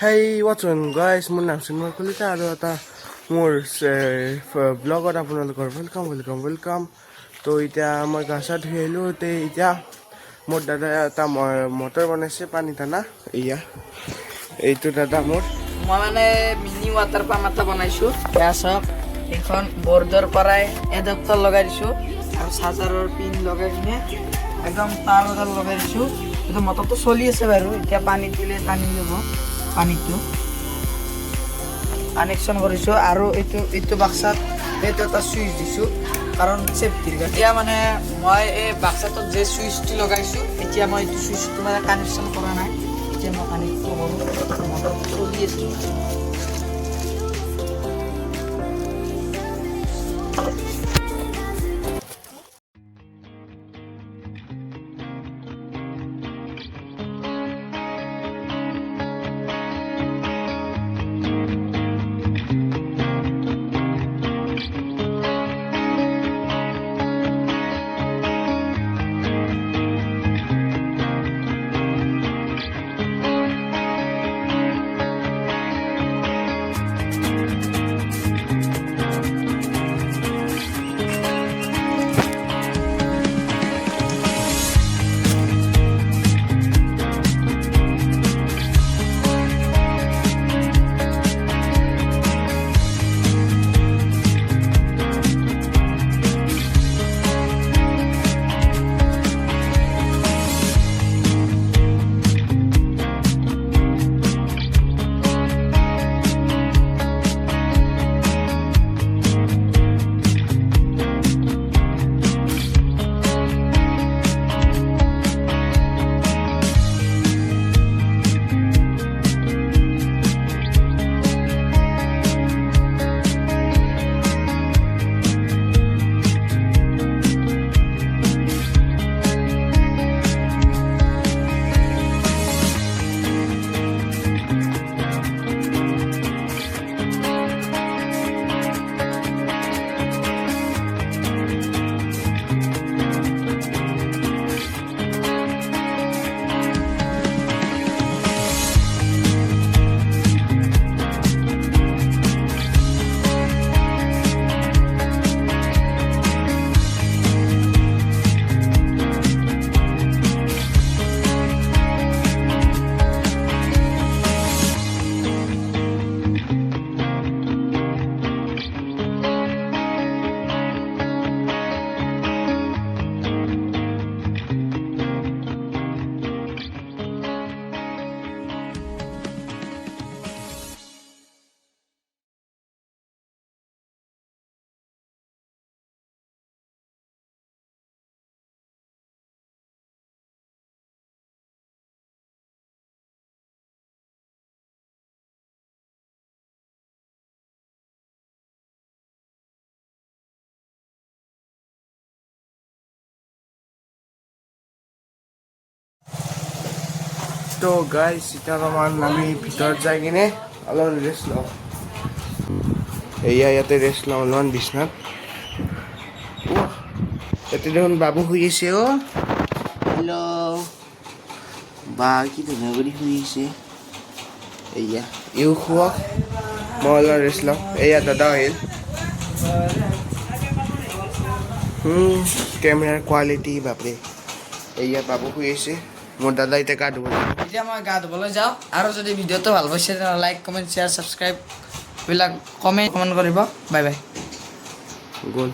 Hey, what's on guys? মোৰ নাম চিন্ময় কলিতা আৰু এটা মোৰ ব্লগত আপোনালোকৰ ওয়েলকাম তো এতিয়া মই গা চা ধুই আহিলোঁ এতিয়া মোৰ দাদা এটা মটৰ বনাইছে পানী টানা এইটো দাদা মোৰ মই মানে মিনি ৱাটাৰ পাম্প এটা বনাইছোঁ এয়া চাওক এখন বৰ্ডৰ পৰাই এডাপ্টাৰ লগাই দিছোঁ আৰু চাৰ্জাৰৰ পিন লগাই কিনে একদম তাৰ লগাই দিছোঁ এইটো মটৰটো চলি আছে বাৰু এতিয়া পানী দিলে টানি যাব পানীটো কানেকশ্যন কৰিছোঁ আৰু এইটো বাক্সাত এইটো এটা চুইচ দিছোঁ কাৰণ চেফটিৰ কাৰণে এতিয়া মানে মই এই বাক্সাটোত যে চুইচটো লগাইছোঁ এতিয়া মই এইটো চুইচটো মানে কানেকশ্যন কৰা নাই এতিয়া মই কানেক্টটো কৰোঁ মটৰটো চলি আছে তো গাইজ এতিয়া অলপমান আমি ভিতৰত যাই কিনে অলপমান ৰেষ্ট লওঁ ইয়াতে ৰেষ্ট লওঁ অলপমান বিচনাত ইয়াতে দেখোন বাবু শুই আছে হেল্ল' বা কি ধুনীয়া কৰি শুই আছে ইও শুৱক মই অলপ ৰেষ্ট লওঁ দাদা আহিল কেমেৰাৰ কোৱালিটি বাপৰে বাবু শুই আছে মোৰ দাদা এতিয়া গা ধুব এতিয়া মই গা ধুবলৈ যাওঁ আৰু যদি ভিডিঅ'টো ভাল পাইছে তেনেহ'লে লাইক কমেণ্ট শ্বেয়াৰ ছাবস্ক্ৰাইব এইবিলাক কমেণ্ট কৰিব বাই বাই গ'ল